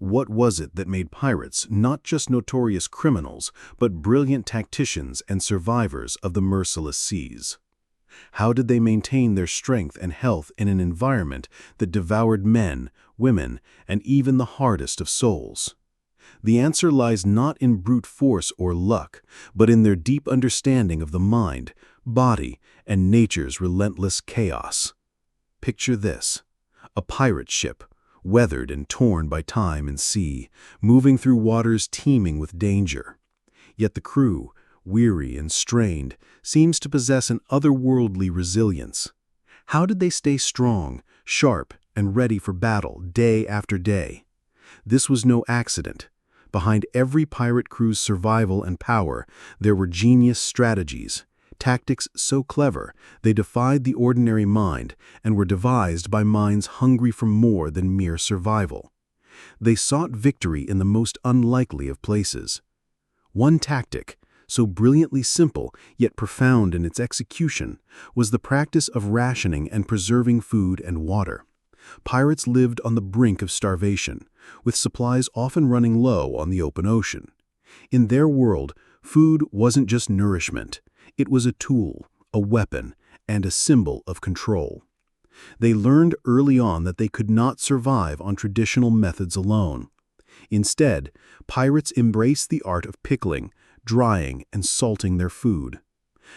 What was it that made pirates not just notorious criminals, but brilliant tacticians and survivors of the merciless seas? How did they maintain their strength and health in an environment that devoured men, women, and even the hardest of souls? The answer lies not in brute force or luck, but in their deep understanding of the mind, body, and nature's relentless chaos. Picture this: a pirate ship, weathered and torn by time and sea, moving through waters teeming with danger. Yet the crew, weary and strained, seems to possess an otherworldly resilience. How did they stay strong, sharp, and ready for battle day after day? This was no accident. Behind every pirate crew's survival and power, there were genius strategies, tactics so clever they defied the ordinary mind and were devised by minds hungry for more than mere survival. They sought victory in the most unlikely of places. One tactic, so brilliantly simple yet profound in its execution, was the practice of rationing and preserving food and water. Pirates lived on the brink of starvation, with supplies often running low on the open ocean. In their world, food wasn't just nourishment. It was a tool, a weapon, and a symbol of control. They learned early on that they could not survive on traditional methods alone. Instead, pirates embraced the art of pickling, drying, and salting their food.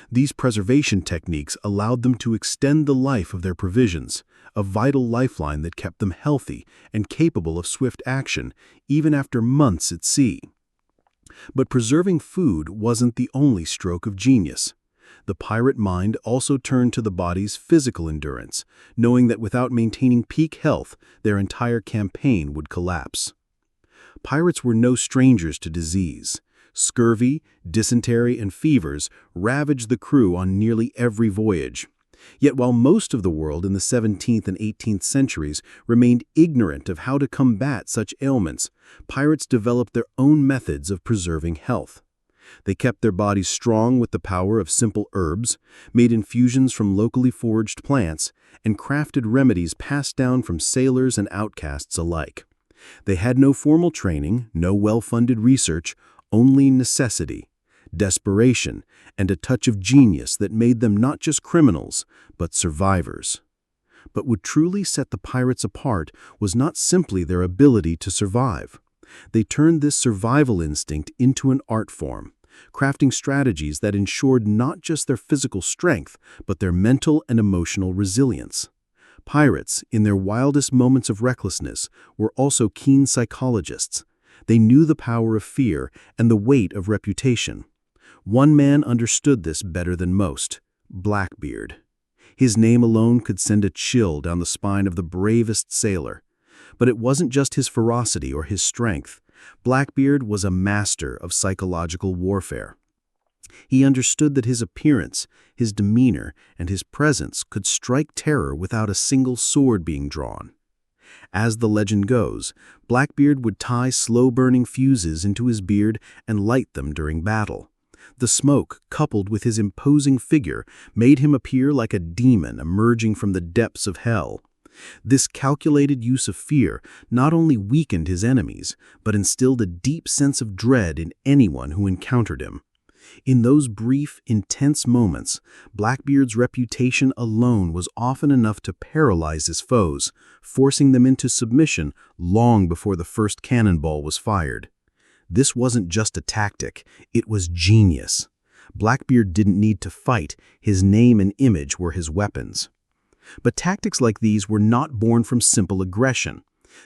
These preservation techniques allowed them to extend the life of their provisions, a vital lifeline that kept them healthy and capable of swift action, even after months at sea. But preserving food wasn't the only stroke of genius. The pirate mind also turned to the body's physical endurance, knowing that without maintaining peak health, their entire campaign would collapse. Pirates were no strangers to disease. Scurvy, dysentery, and fevers ravaged the crew on nearly every voyage. Yet while most of the world in the 17th and 18th centuries remained ignorant of how to combat such ailments, pirates developed their own methods of preserving health. They kept their bodies strong with the power of simple herbs, made infusions from locally foraged plants, and crafted remedies passed down from sailors and outcasts alike. They had no formal training, no well-funded research, only necessity, desperation, and a touch of genius that made them not just criminals, but survivors. But what truly set the pirates apart was not simply their ability to survive. They turned this survival instinct into an art form, crafting strategies that ensured not just their physical strength, but their mental and emotional resilience. Pirates, in their wildest moments of recklessness, were also keen psychologists. They knew the power of fear and the weight of reputation. One man understood this better than most: Blackbeard. His name alone could send a chill down the spine of the bravest sailor. But it wasn't just his ferocity or his strength. Blackbeard was a master of psychological warfare. He understood that his appearance, his demeanor, and his presence could strike terror without a single sword being drawn. As the legend goes, Blackbeard would tie slow-burning fuses into his beard and light them during battle. The smoke, coupled with his imposing figure, made him appear like a demon emerging from the depths of hell. This calculated use of fear not only weakened his enemies, but instilled a deep sense of dread in anyone who encountered him. In those brief, intense moments, Blackbeard's reputation alone was often enough to paralyze his foes, forcing them into submission long before the first cannonball was fired. This wasn't just a tactic, it was genius. Blackbeard didn't need to fight, his name and image were his weapons. But tactics like these were not born from simple aggression.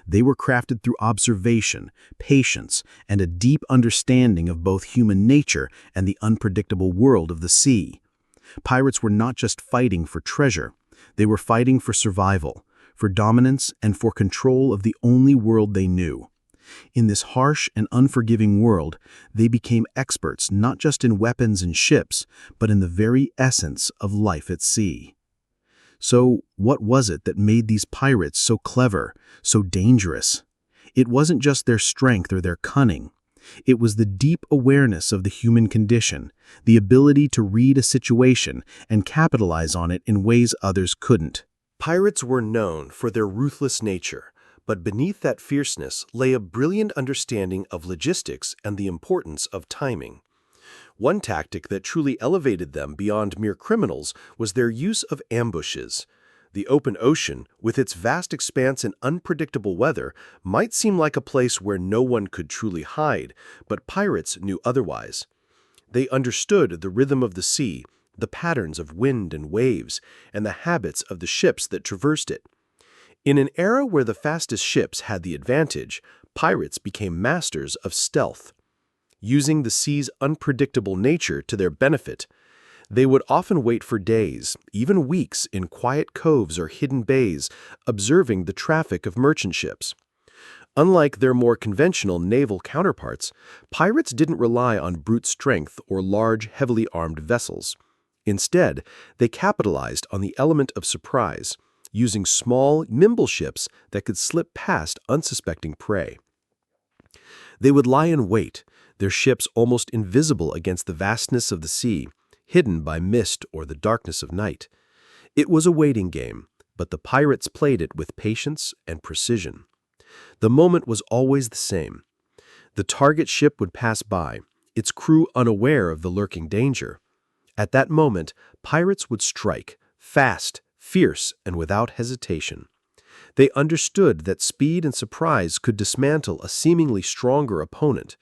They were crafted through observation, patience, and a deep understanding of both human nature and the unpredictable world of the sea. Pirates were not just fighting for treasure, they were fighting for survival, for dominance, and for control of the only world they knew. In this harsh and unforgiving world, they became experts not just in weapons and ships, but in the very essence of life at sea. So, what was it that made these pirates so clever, so dangerous? It wasn't just their strength or their cunning. It was the deep awareness of the human condition, the ability to read a situation and capitalize on it in ways others couldn't. Pirates were known for their ruthless nature, But beneath that fierceness lay a brilliant understanding of logistics and the importance of timing. One tactic that truly elevated them beyond mere criminals was their use of ambushes. The open ocean, with its vast expanse and unpredictable weather, might seem like a place where no one could truly hide, but pirates knew otherwise. They understood the rhythm of the sea, the patterns of wind and waves, and the habits of the ships that traversed it. In an era where the fastest ships had the advantage, pirates became masters of stealth. Using the sea's unpredictable nature to their benefit, they would often wait for days, even weeks, in quiet coves or hidden bays, observing the traffic of merchant ships. Unlike their more conventional naval counterparts, pirates didn't rely on brute strength or large, heavily armed vessels. Instead, they capitalized on the element of surprise, using small, nimble ships that could slip past unsuspecting prey. They would lie in wait, their ships almost invisible against the vastness of the sea, hidden by mist or the darkness of night. It was a waiting game, but the pirates played it with patience and precision. The moment was always the same. The target ship would pass by, its crew unaware of the lurking danger. At that moment, pirates would strike, fast, fierce, and without hesitation. They understood that speed and surprise could dismantle a seemingly stronger opponent.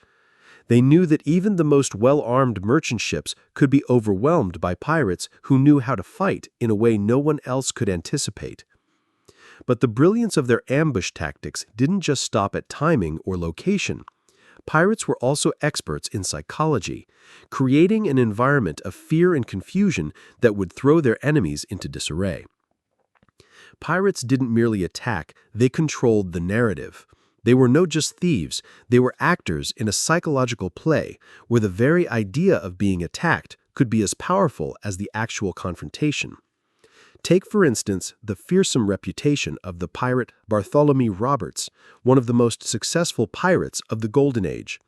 They knew that even the most well-armed merchant ships could be overwhelmed by pirates who knew how to fight in a way no one else could anticipate. But the brilliance of their ambush tactics didn't just stop at timing or location. Pirates were also experts in psychology, creating an environment of fear and confusion that would throw their enemies into disarray. Pirates didn't merely attack, they controlled the narrative. They were not just thieves, they were actors in a psychological play where the very idea of being attacked could be as powerful as the actual confrontation. Take, for instance, the fearsome reputation of the pirate Bartholomew Roberts, one of the most successful pirates of the Golden Age.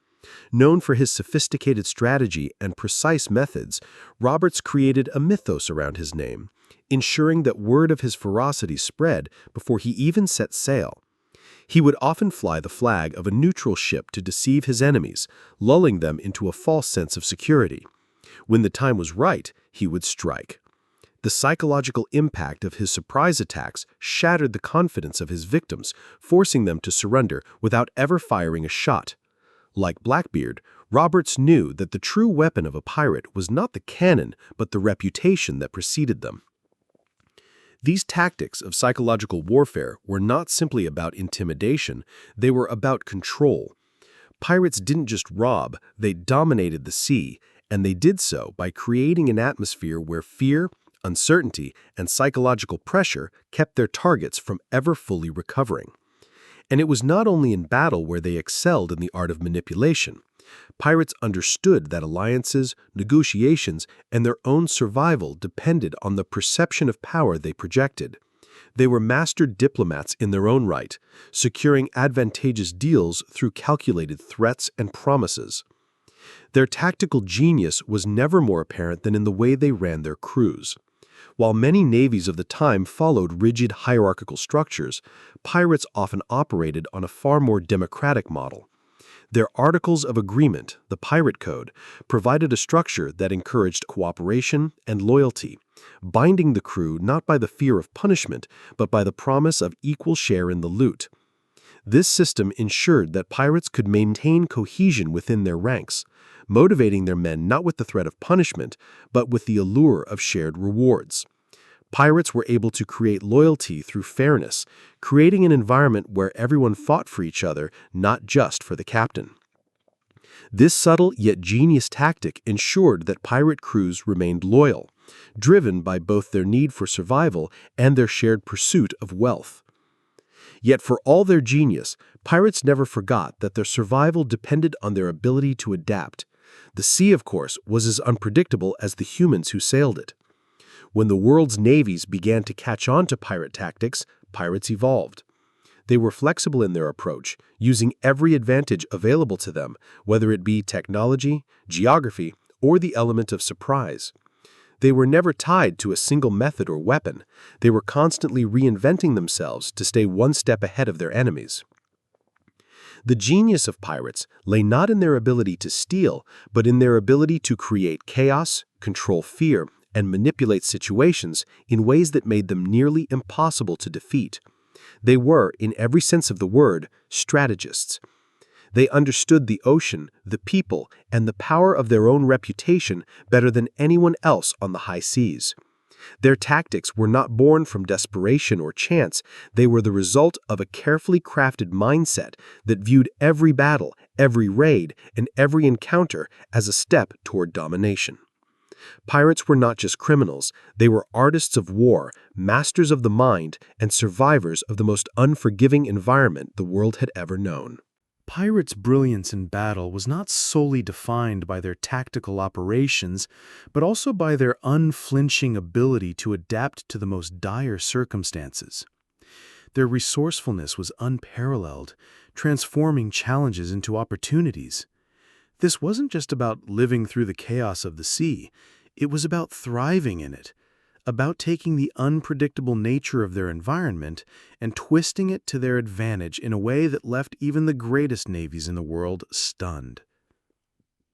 Known for his sophisticated strategy and precise methods, Roberts created a mythos around his name, ensuring that word of his ferocity spread before he even set sail. He would often fly the flag of a neutral ship to deceive his enemies, lulling them into a false sense of security. When the time was right, he would strike. The psychological impact of his surprise attacks shattered the confidence of his victims, forcing them to surrender without ever firing a shot. Like Blackbeard, Roberts knew that the true weapon of a pirate was not the cannon, but the reputation that preceded them. These tactics of psychological warfare were not simply about intimidation, they were about control. Pirates didn't just rob, they dominated the sea, and they did so by creating an atmosphere where fear, uncertainty, and psychological pressure kept their targets from ever fully recovering. And it was not only in battle where they excelled in the art of manipulation. Pirates understood that alliances, negotiations, and their own survival depended on the perception of power they projected. They were master diplomats in their own right, securing advantageous deals through calculated threats and promises. Their tactical genius was never more apparent than in the way they ran their crews. While many navies of the time followed rigid hierarchical structures, pirates often operated on a far more democratic model. Their Articles of Agreement, the Pirate Code, provided a structure that encouraged cooperation and loyalty, binding the crew not by the fear of punishment, but by the promise of equal share in the loot. This system ensured that pirates could maintain cohesion within their ranks, motivating their men not with the threat of punishment, but with the allure of shared rewards. Pirates were able to create loyalty through fairness, creating an environment where everyone fought for each other, not just for the captain. This subtle yet genius tactic ensured that pirate crews remained loyal, driven by both their need for survival and their shared pursuit of wealth. Yet for all their genius, pirates never forgot that their survival depended on their ability to adapt. The sea, of course, was as unpredictable as the humans who sailed it. When the world's navies began to catch on to pirate tactics, pirates evolved. They were flexible in their approach, using every advantage available to them, whether it be technology, geography, or the element of surprise. They were never tied to a single method or weapon. They were constantly reinventing themselves to stay one step ahead of their enemies. The genius of pirates lay not in their ability to steal, but in their ability to create chaos, control fear, and manipulate situations in ways that made them nearly impossible to defeat. They were, in every sense of the word, strategists. They understood the ocean, the people, and the power of their own reputation better than anyone else on the high seas. Their tactics were not born from desperation or chance. They were the result of a carefully crafted mindset that viewed every battle, every raid, and every encounter as a step toward domination. Pirates were not just criminals. They were artists of war, masters of the mind, and survivors of the most unforgiving environment the world had ever known. Pirates' brilliance in battle was not solely defined by their tactical operations, but also by their unflinching ability to adapt to the most dire circumstances. Their resourcefulness was unparalleled, transforming challenges into opportunities. This wasn't just about living through the chaos of the sea. It was about thriving in it, about taking the unpredictable nature of their environment and twisting it to their advantage in a way that left even the greatest navies in the world stunned.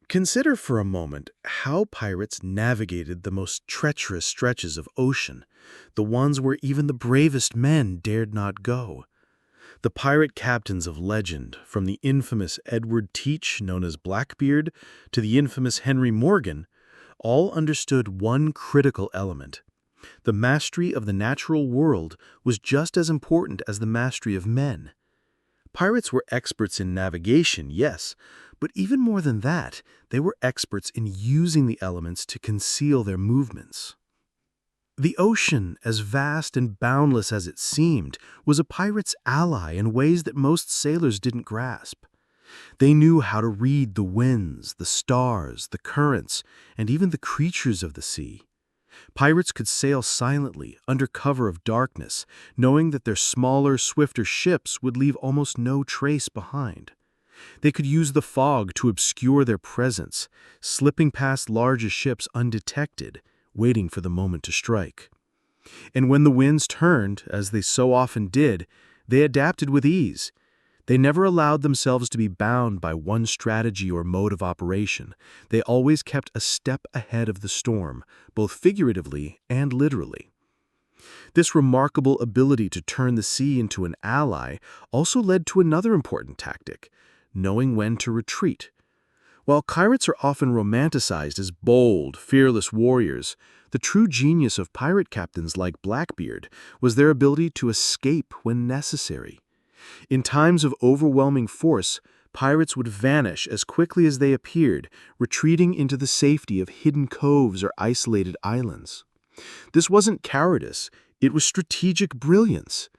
Consider for a moment how pirates navigated the most treacherous stretches of ocean, the ones where even the bravest men dared not go. The pirate captains of legend, from the infamous Edward Teach, known as Blackbeard, to the infamous Henry Morgan, all understood one critical element. The mastery of the natural world was just as important as the mastery of men. Pirates were experts in navigation, yes, but even more than that, they were experts in using the elements to conceal their movements. The ocean, as vast and boundless as it seemed, was a pirate's ally in ways that most sailors didn't grasp. They knew how to read the winds, the stars, the currents, and even the creatures of the sea. Pirates could sail silently, under cover of darkness, knowing that their smaller, swifter ships would leave almost no trace behind. They could use the fog to obscure their presence, slipping past larger ships undetected, waiting for the moment to strike. And when the winds turned, as they so often did, they adapted with ease. They never allowed themselves to be bound by one strategy or mode of operation. They always kept a step ahead of the storm, both figuratively and literally. This remarkable ability to turn the sea into an ally also led to another important tactic: knowing when to retreat. While pirates are often romanticized as bold, fearless warriors, the true genius of pirate captains like Blackbeard was their ability to escape when necessary. In times of overwhelming force, pirates would vanish as quickly as they appeared, retreating into the safety of hidden coves or isolated islands. This wasn't cowardice, it was strategic brilliance.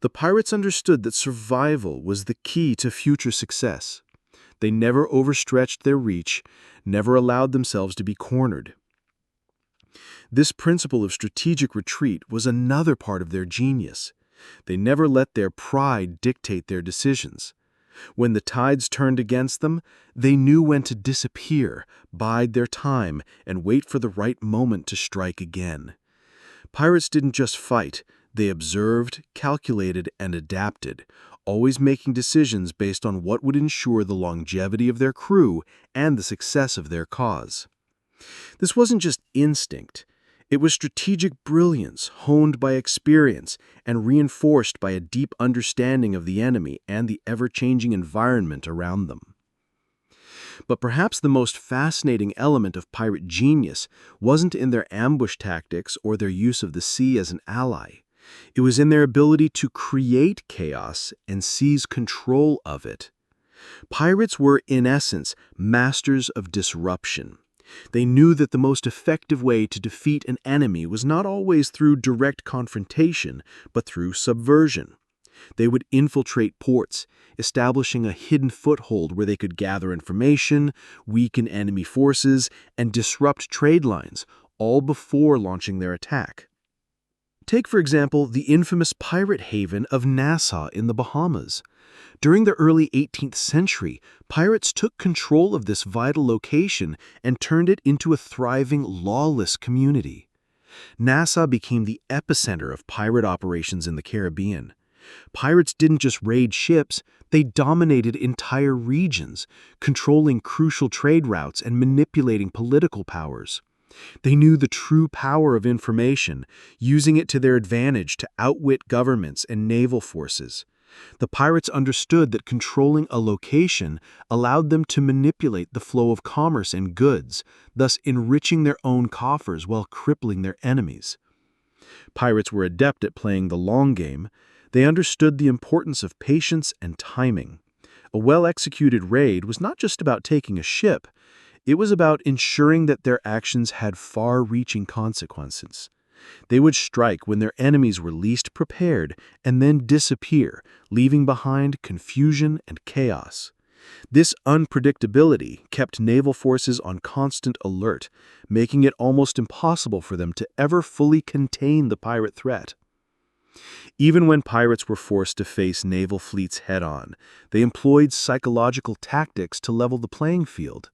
The pirates understood that survival was the key to future success. They never overstretched their reach, never allowed themselves to be cornered. This principle of strategic retreat was another part of their genius. They never let their pride dictate their decisions. When the tides turned against them, they knew when to disappear, bide their time, and wait for the right moment to strike again. Pirates didn't just fight, they observed, calculated, and adapted, always making decisions based on what would ensure the longevity of their crew and the success of their cause. This wasn't just instinct. It was strategic brilliance, honed by experience and reinforced by a deep understanding of the enemy and the ever-changing environment around them. But perhaps the most fascinating element of pirate genius wasn't in their ambush tactics or their use of the sea as an ally. It was in their ability to create chaos and seize control of it. Pirates were, in essence, masters of disruption. They knew that the most effective way to defeat an enemy was not always through direct confrontation, but through subversion. They would infiltrate ports, establishing a hidden foothold where they could gather information, weaken enemy forces, and disrupt trade lines, all before launching their attack. Take, for example, the infamous pirate haven of Nassau in the Bahamas. During the early 18th century, pirates took control of this vital location and turned it into a thriving, lawless community. Nassau became the epicenter of pirate operations in the Caribbean. Pirates didn't just raid ships, they dominated entire regions, controlling crucial trade routes and manipulating political powers. They knew the true power of information, using it to their advantage to outwit governments and naval forces. The pirates understood that controlling a location allowed them to manipulate the flow of commerce and goods, thus enriching their own coffers while crippling their enemies. Pirates were adept at playing the long game. They understood the importance of patience and timing. A well-executed raid was not just about taking a ship, it was about ensuring that their actions had far-reaching consequences. They would strike when their enemies were least prepared and then disappear, leaving behind confusion and chaos. This unpredictability kept naval forces on constant alert, making it almost impossible for them to ever fully contain the pirate threat. Even when pirates were forced to face naval fleets head-on, they employed psychological tactics to level the playing field.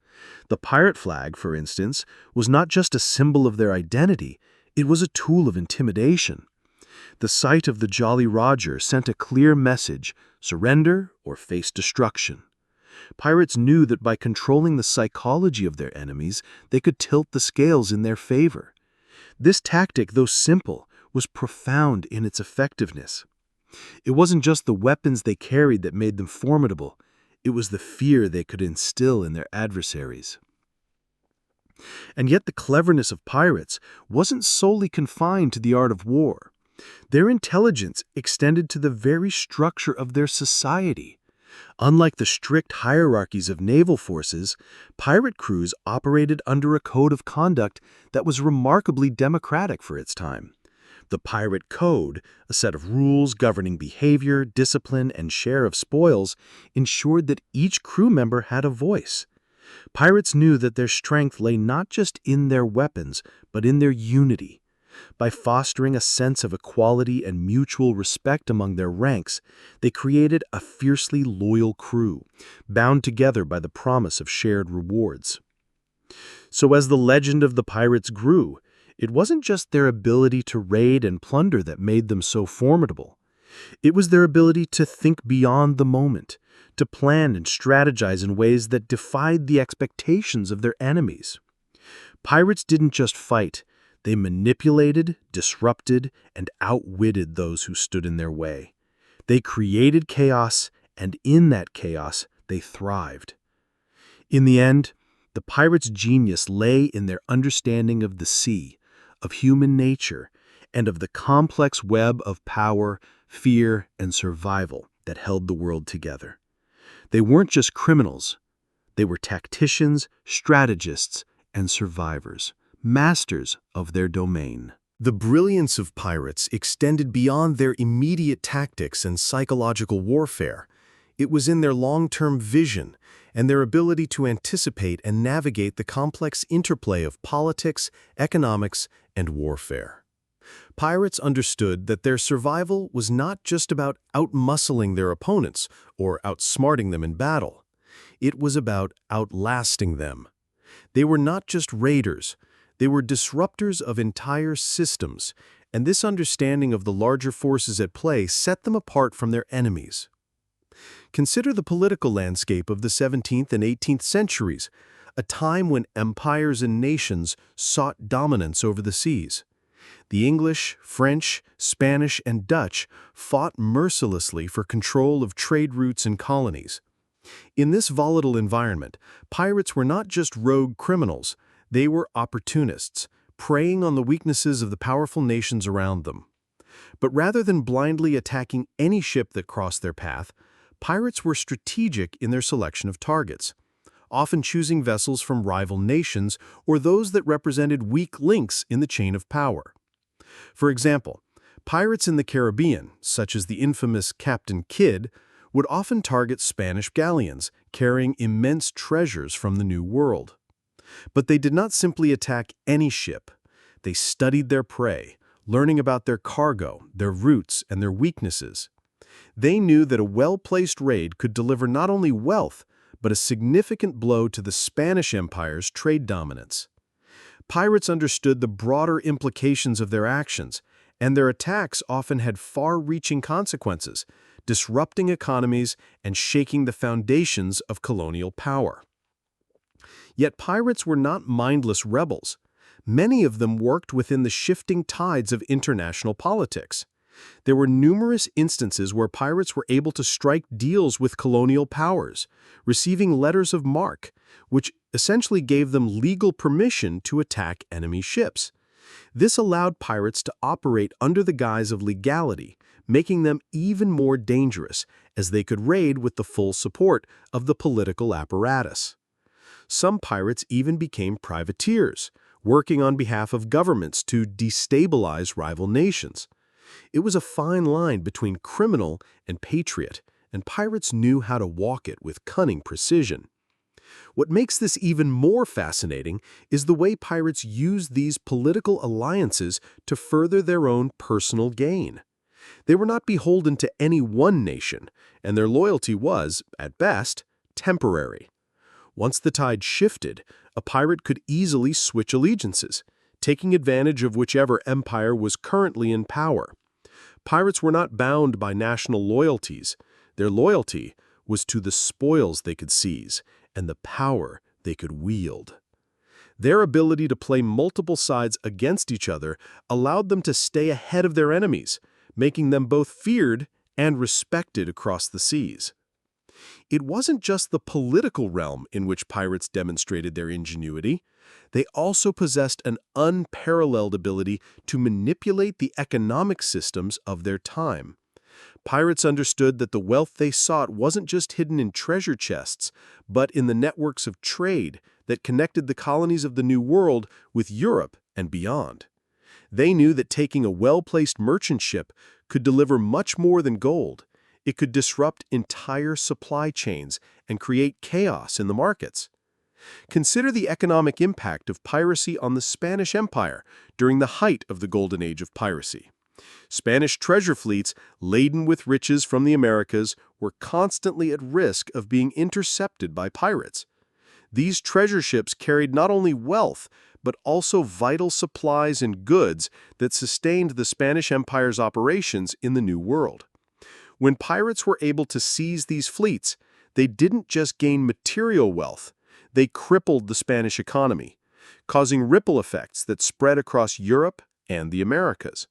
The pirate flag, for instance, was not just a symbol of their identity, it was a tool of intimidation. The sight of the Jolly Roger sent a clear message: surrender or face destruction. Pirates knew that by controlling the psychology of their enemies, they could tilt the scales in their favor. This tactic, though simple, was profound in its effectiveness. It wasn't just the weapons they carried that made them formidable, it was the fear they could instill in their adversaries. And yet the cleverness of pirates wasn't solely confined to the art of war. Their intelligence extended to the very structure of their society. Unlike the strict hierarchies of naval forces, pirate crews operated under a code of conduct that was remarkably democratic for its time. The Pirate Code, a set of rules governing behavior, discipline, and share of spoils, ensured that each crew member had a voice. Pirates knew that their strength lay not just in their weapons, but in their unity. By fostering a sense of equality and mutual respect among their ranks, they created a fiercely loyal crew, bound together by the promise of shared rewards. So as the legend of the pirates grew, it wasn't just their ability to raid and plunder that made them so formidable. It was their ability to think beyond the moment, to plan and strategize in ways that defied the expectations of their enemies. Pirates didn't just fight, they manipulated, disrupted, and outwitted those who stood in their way. They created chaos, and in that chaos, they thrived. In the end, the pirates' genius lay in their understanding of the sea, of human nature, and of the complex web of power, fear, and survival that held the world together. They weren't just criminals. They were tacticians, strategists, and survivors, masters of their domain. The brilliance of pirates extended beyond their immediate tactics and psychological warfare. It was in their long-term vision and their ability to anticipate and navigate the complex interplay of politics, economics, and warfare. Pirates understood that their survival was not just about outmuscling their opponents or outsmarting them in battle. It was about outlasting them. They were not just raiders, they were disruptors of entire systems, and this understanding of the larger forces at play set them apart from their enemies. Consider the political landscape of the 17th and 18th centuries, a time when empires and nations sought dominance over the seas. The English, French, Spanish, and Dutch fought mercilessly for control of trade routes and colonies. In this volatile environment, pirates were not just rogue criminals, they were opportunists, preying on the weaknesses of the powerful nations around them. But rather than blindly attacking any ship that crossed their path, pirates were strategic in their selection of targets, often choosing vessels from rival nations or those that represented weak links in the chain of power. For example, pirates in the Caribbean, such as the infamous Captain Kidd, would often target Spanish galleons carrying immense treasures from the New World. But they did not simply attack any ship. They studied their prey, learning about their cargo, their routes, and their weaknesses. They knew that a well-placed raid could deliver not only wealth, but a significant blow to the Spanish Empire's trade dominance. Pirates understood the broader implications of their actions, and their attacks often had far-reaching consequences, disrupting economies and shaking the foundations of colonial power. Yet pirates were not mindless rebels. Many of them worked within the shifting tides of international politics. There were numerous instances where pirates were able to strike deals with colonial powers, receiving letters of marque, which essentially gave them legal permission to attack enemy ships. This allowed pirates to operate under the guise of legality, making them even more dangerous, as they could raid with the full support of the political apparatus. Some pirates even became privateers, working on behalf of governments to destabilize rival nations. It was a fine line between criminal and patriot, and pirates knew how to walk it with cunning precision. What makes this even more fascinating is the way pirates used these political alliances to further their own personal gain. They were not beholden to any one nation, and their loyalty was, at best, temporary. Once the tide shifted, a pirate could easily switch allegiances, taking advantage of whichever empire was currently in power. Pirates were not bound by national loyalties. Their loyalty was to the spoils they could seize and the power they could wield. Their ability to play multiple sides against each other allowed them to stay ahead of their enemies, making them both feared and respected across the seas. It wasn't just the political realm in which pirates demonstrated their ingenuity. They also possessed an unparalleled ability to manipulate the economic systems of their time. Pirates understood that the wealth they sought wasn't just hidden in treasure chests, but in the networks of trade that connected the colonies of the New World with Europe and beyond. They knew that taking a well-placed merchant ship could deliver much more than gold. It could disrupt entire supply chains and create chaos in the markets. Consider the economic impact of piracy on the Spanish Empire during the height of the Golden Age of piracy. Spanish treasure fleets, laden with riches from the Americas, were constantly at risk of being intercepted by pirates. These treasure ships carried not only wealth, but also vital supplies and goods that sustained the Spanish Empire's operations in the New World. When pirates were able to seize these fleets, they didn't just gain material wealth, they crippled the Spanish economy, causing ripple effects that spread across Europe and the Americas.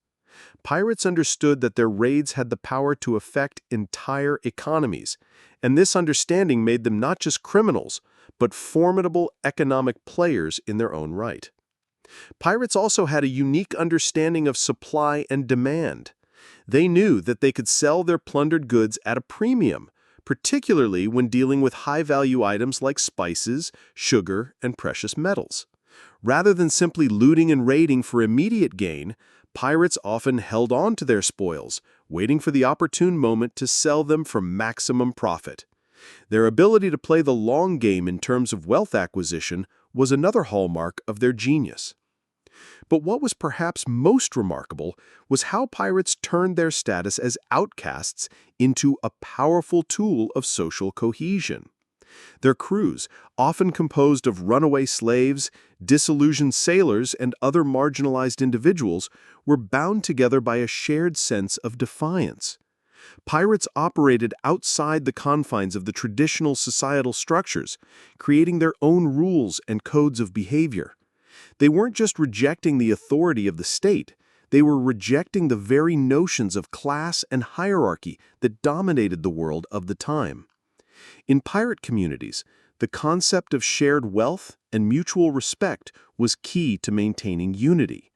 Pirates understood that their raids had the power to affect entire economies, and this understanding made them not just criminals, but formidable economic players in their own right. Pirates also had a unique understanding of supply and demand. They knew that they could sell their plundered goods at a premium, particularly when dealing with high-value items like spices, sugar, and precious metals. Rather than simply looting and raiding for immediate gain, pirates often held on to their spoils, waiting for the opportune moment to sell them for maximum profit. Their ability to play the long game in terms of wealth acquisition was another hallmark of their genius. But what was perhaps most remarkable was how pirates turned their status as outcasts into a powerful tool of social cohesion. Their crews, often composed of runaway slaves, disillusioned sailors, and other marginalized individuals, were bound together by a shared sense of defiance. Pirates operated outside the confines of the traditional societal structures, creating their own rules and codes of behavior. They weren't just rejecting the authority of the state, they were rejecting the very notions of class and hierarchy that dominated the world of the time. In pirate communities, the concept of shared wealth and mutual respect was key to maintaining unity.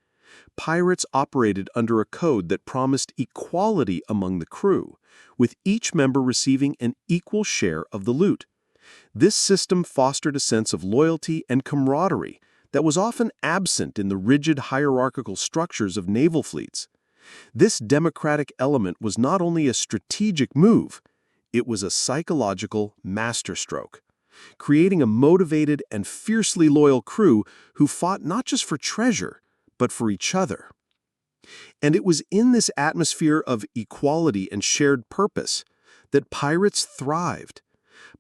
Pirates operated under a code that promised equality among the crew, with each member receiving an equal share of the loot. This system fostered a sense of loyalty and camaraderie that was often absent in the rigid hierarchical structures of naval fleets. This democratic element was not only a strategic move, it was a psychological masterstroke, creating a motivated and fiercely loyal crew who fought not just for treasure, but for each other. And it was in this atmosphere of equality and shared purpose that pirates thrived.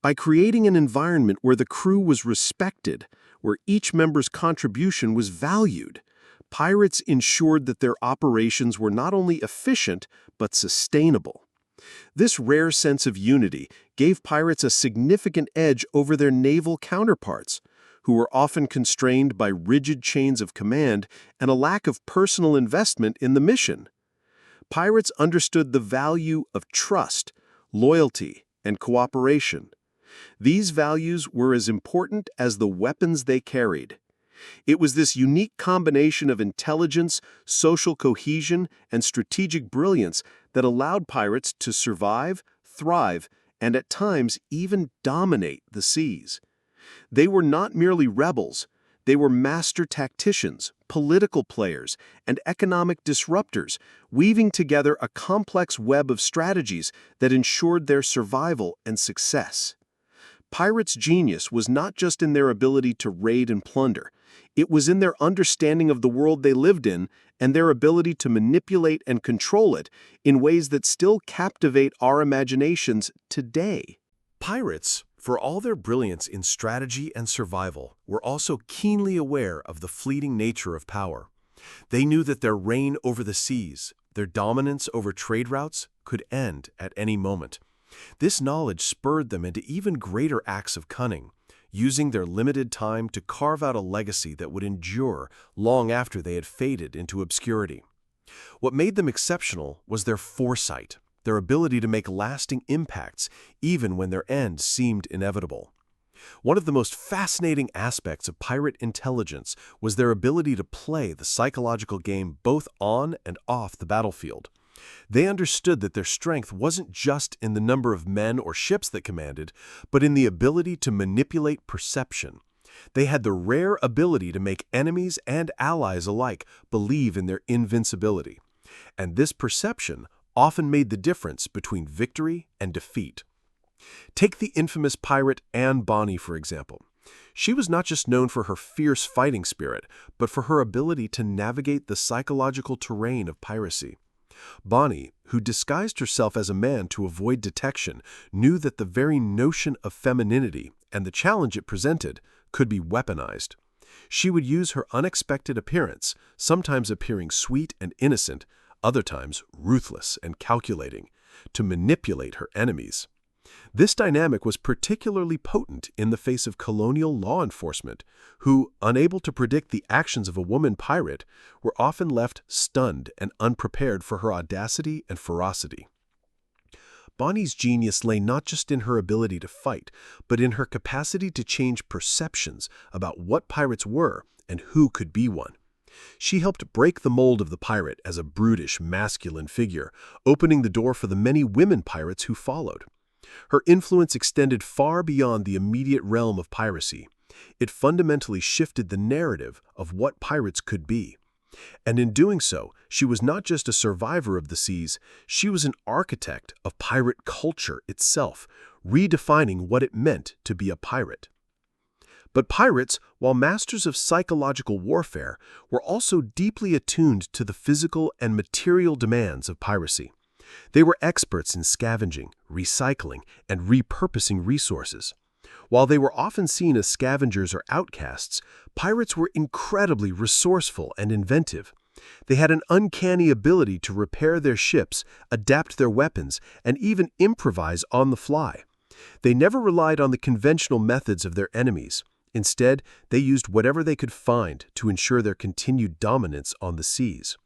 By creating an environment where the crew was respected, where each member's contribution was valued, pirates ensured that their operations were not only efficient, but sustainable. This rare sense of unity gave pirates a significant edge over their naval counterparts, who were often constrained by rigid chains of command and a lack of personal investment in the mission. Pirates understood the value of trust, loyalty, and cooperation. These values were as important as the weapons they carried. It was this unique combination of intelligence, social cohesion, and strategic brilliance that allowed pirates to survive, thrive, and at times even dominate the seas. They were not merely rebels, they were master tacticians, political players, and economic disruptors, weaving together a complex web of strategies that ensured their survival and success. Pirates' genius was not just in their ability to raid and plunder. It was in their understanding of the world they lived in and their ability to manipulate and control it in ways that still captivate our imaginations today. Pirates, for all their brilliance in strategy and survival, were also keenly aware of the fleeting nature of power. They knew that their reign over the seas, their dominance over trade routes, could end at any moment. This knowledge spurred them into even greater acts of cunning, using their limited time to carve out a legacy that would endure long after they had faded into obscurity. What made them exceptional was their foresight, their ability to make lasting impacts even when their end seemed inevitable. One of the most fascinating aspects of pirate intelligence was their ability to play the psychological game both on and off the battlefield. They understood that their strength wasn't just in the number of men or ships that commanded, but in the ability to manipulate perception. They had the rare ability to make enemies and allies alike believe in their invincibility. And this perception often made the difference between victory and defeat. Take the infamous pirate Anne Bonny, for example. She was not just known for her fierce fighting spirit, but for her ability to navigate the psychological terrain of piracy. Bonny, who disguised herself as a man to avoid detection, knew that the very notion of femininity and the challenge it presented could be weaponized. She would use her unexpected appearance, sometimes appearing sweet and innocent, other times ruthless and calculating, to manipulate her enemies. This dynamic was particularly potent in the face of colonial law enforcement, who, unable to predict the actions of a woman pirate, were often left stunned and unprepared for her audacity and ferocity. Bonny's genius lay not just in her ability to fight, but in her capacity to change perceptions about what pirates were and who could be one. She helped break the mold of the pirate as a brutish, masculine figure, opening the door for the many women pirates who followed. Her influence extended far beyond the immediate realm of piracy. It fundamentally shifted the narrative of what pirates could be. And in doing so, she was not just a survivor of the seas, she was an architect of pirate culture itself, redefining what it meant to be a pirate. But pirates, while masters of psychological warfare, were also deeply attuned to the physical and material demands of piracy. They were experts in scavenging, recycling, and repurposing resources. While they were often seen as scavengers or outcasts, pirates were incredibly resourceful and inventive. They had an uncanny ability to repair their ships, adapt their weapons, and even improvise on the fly. They never relied on the conventional methods of their enemies. Instead, they used whatever they could find to ensure their continued dominance on the seas.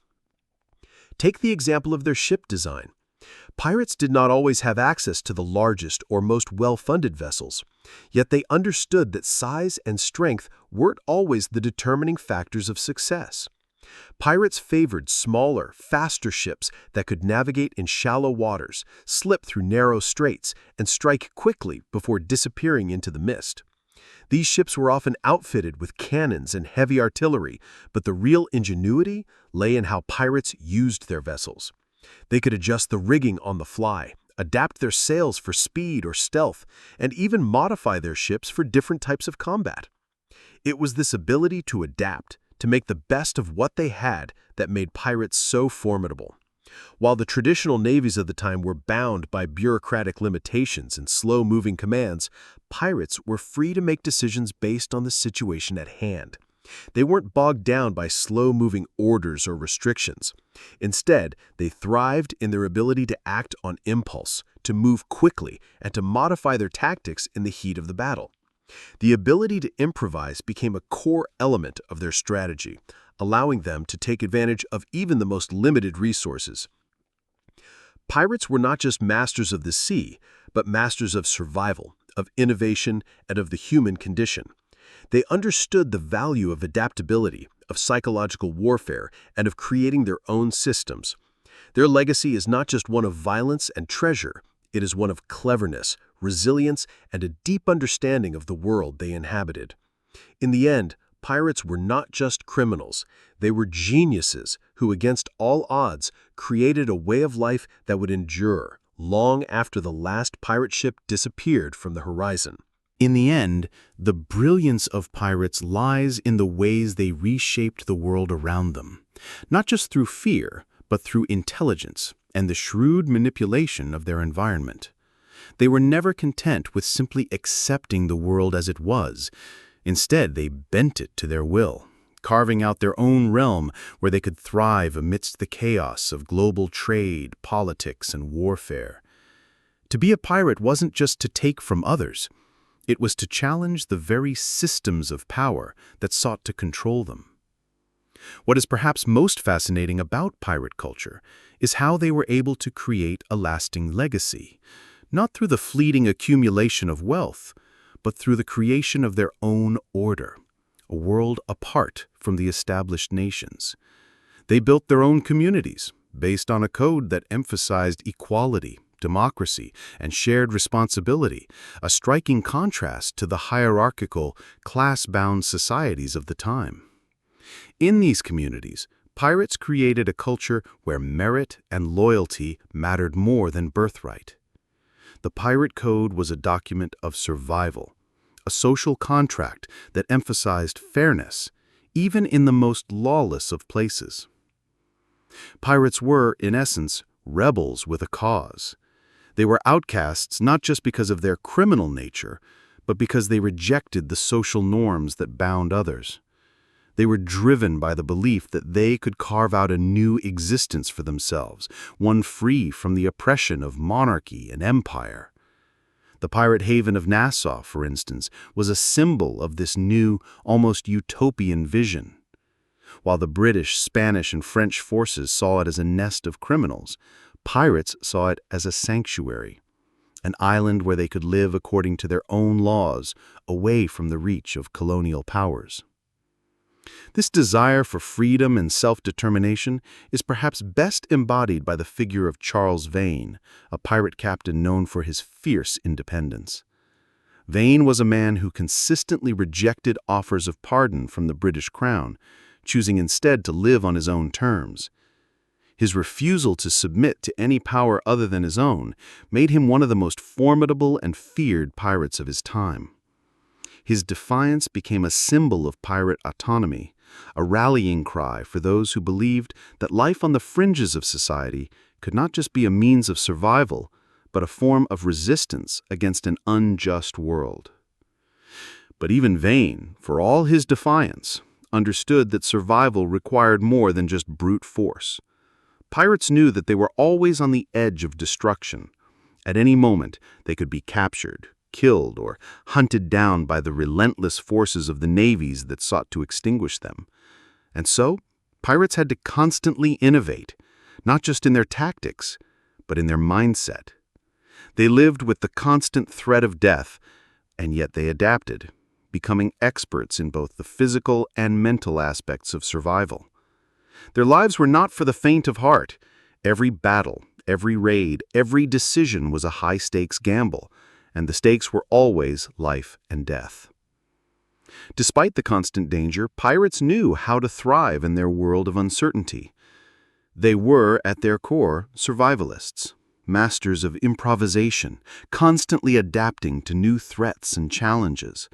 Take the example of their ship design. Pirates did not always have access to the largest or most well-funded vessels, yet they understood that size and strength weren't always the determining factors of success. Pirates favored smaller, faster ships that could navigate in shallow waters, slip through narrow straits, and strike quickly before disappearing into the mist. These ships were often outfitted with cannons and heavy artillery, but the real ingenuity lay in how pirates used their vessels. They could adjust the rigging on the fly, adapt their sails for speed or stealth, and even modify their ships for different types of combat. It was this ability to adapt, to make the best of what they had that made pirates so formidable. While the traditional navies of the time were bound by bureaucratic limitations and slow-moving commands, pirates were free to make decisions based on the situation at hand. They weren't bogged down by slow-moving orders or restrictions. Instead, they thrived in their ability to act on impulse, to move quickly, and to modify their tactics in the heat of the battle. The ability to improvise became a core element of their strategy, allowing them to take advantage of even the most limited resources. Pirates were not just masters of the sea, but masters of survival, of innovation, and of the human condition. They understood the value of adaptability, of psychological warfare, and of creating their own systems. Their legacy is not just one of violence and treasure, it is one of cleverness, resilience, and a deep understanding of the world they inhabited. In the end, pirates were not just criminals, they were geniuses who, against all odds, created a way of life that would endure long after the last pirate ship disappeared from the horizon. In the end, the brilliance of pirates lies in the ways they reshaped the world around them, not just through fear, but through intelligence and the shrewd manipulation of their environment. They were never content with simply accepting the world as it was. Instead, they bent it to their will, carving out their own realm where they could thrive amidst the chaos of global trade, politics, and warfare. To be a pirate wasn't just to take from others. It was to challenge the very systems of power that sought to control them. What is perhaps most fascinating about pirate culture is how they were able to create a lasting legacy, not through the fleeting accumulation of wealth, but through the creation of their own order, a world apart from the established nations. They built their own communities, based on a code that emphasized equality, democracy, and shared responsibility, a striking contrast to the hierarchical, class-bound societies of the time. In these communities, pirates created a culture where merit and loyalty mattered more than birthright. The pirate code was a document of survival, a social contract that emphasized fairness, even in the most lawless of places. Pirates were, in essence, rebels with a cause. They were outcasts not just because of their criminal nature, but because they rejected the social norms that bound others. They were driven by the belief that they could carve out a new existence for themselves, one free from the oppression of monarchy and empire. The pirate haven of Nassau, for instance, was a symbol of this new, almost utopian vision. While the British, Spanish, and French forces saw it as a nest of criminals, pirates saw it as a sanctuary, an island where they could live according to their own laws, away from the reach of colonial powers. This desire for freedom and self-determination is perhaps best embodied by the figure of Charles Vane, a pirate captain known for his fierce independence. Vane was a man who consistently rejected offers of pardon from the British Crown, choosing instead to live on his own terms. His refusal to submit to any power other than his own made him one of the most formidable and feared pirates of his time. His defiance became a symbol of pirate autonomy, a rallying cry for those who believed that life on the fringes of society could not just be a means of survival, but a form of resistance against an unjust world. But even Vane, for all his defiance, understood that survival required more than just brute force. Pirates knew that they were always on the edge of destruction. At any moment, they could be captured, killed, or hunted down by the relentless forces of the navies that sought to extinguish them. And so, pirates had to constantly innovate, not just in their tactics, but in their mindset. They lived with the constant threat of death, and yet they adapted, becoming experts in both the physical and mental aspects of survival. Their lives were not for the faint of heart. Every battle, every raid, every decision was a high-stakes gamble, and the stakes were always life and death. Despite the constant danger, pirates knew how to thrive in their world of uncertainty. They were, at their core, survivalists, masters of improvisation, constantly adapting to new threats and challenges.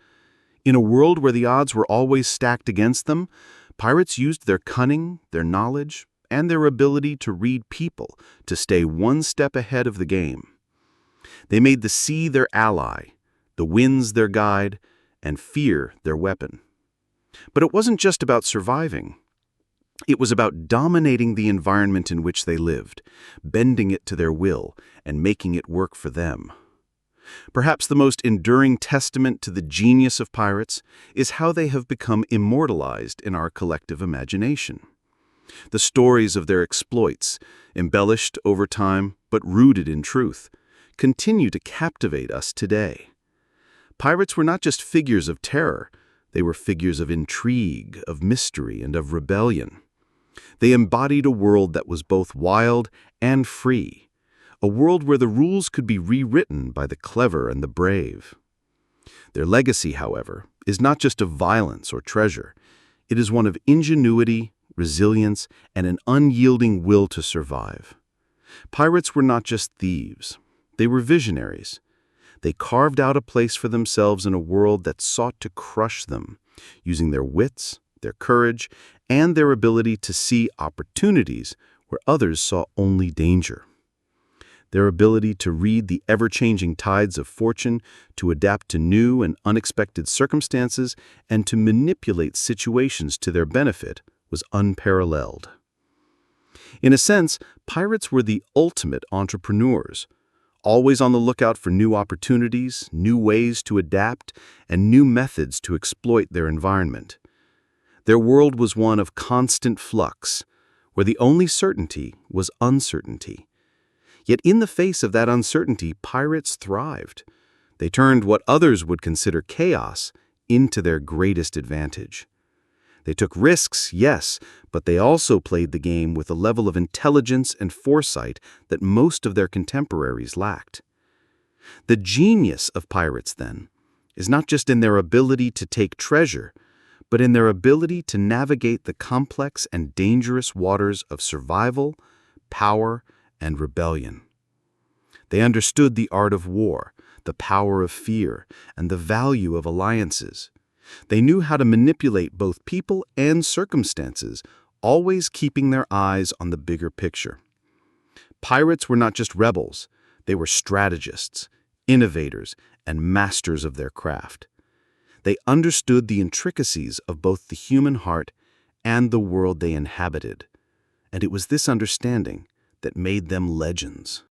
In a world where the odds were always stacked against them, Pirates used their cunning, their knowledge, and their ability to read people to stay one step ahead of the game. They made the sea their ally, the winds their guide, and fear their weapon. But it wasn't just about surviving. It was about dominating the environment in which they lived, bending it to their will, and making it work for them. Perhaps the most enduring testament to the genius of pirates is how they have become immortalized in our collective imagination. The stories of their exploits, embellished over time but rooted in truth, continue to captivate us today. Pirates were not just figures of terror, they were figures of intrigue, of mystery, and of rebellion. They embodied a world that was both wild and free, a world where the rules could be rewritten by the clever and the brave. Their legacy, however, is not just of violence or treasure. It is one of ingenuity, resilience, and an unyielding will to survive. Pirates were not just thieves. They were visionaries. They carved out a place for themselves in a world that sought to crush them, using their wits, their courage, and their ability to see opportunities where others saw only danger. Their ability to read the ever-changing tides of fortune, to adapt to new and unexpected circumstances, and to manipulate situations to their benefit was unparalleled. In a sense, pirates were the ultimate entrepreneurs, always on the lookout for new opportunities, new ways to adapt, and new methods to exploit their environment. Their world was one of constant flux, where the only certainty was uncertainty. Yet in the face of that uncertainty, pirates thrived. They turned what others would consider chaos into their greatest advantage. They took risks, yes, but they also played the game with a level of intelligence and foresight that most of their contemporaries lacked. The genius of pirates, then, is not just in their ability to take treasure, but in their ability to navigate the complex and dangerous waters of survival, power, and rebellion. They understood the art of war, the power of fear, and the value of alliances. They knew how to manipulate both people and circumstances, always keeping their eyes on the bigger picture. Pirates were not just rebels, they were strategists, innovators, and masters of their craft. They understood the intricacies of both the human heart and the world they inhabited, and it was this understanding that made them legends.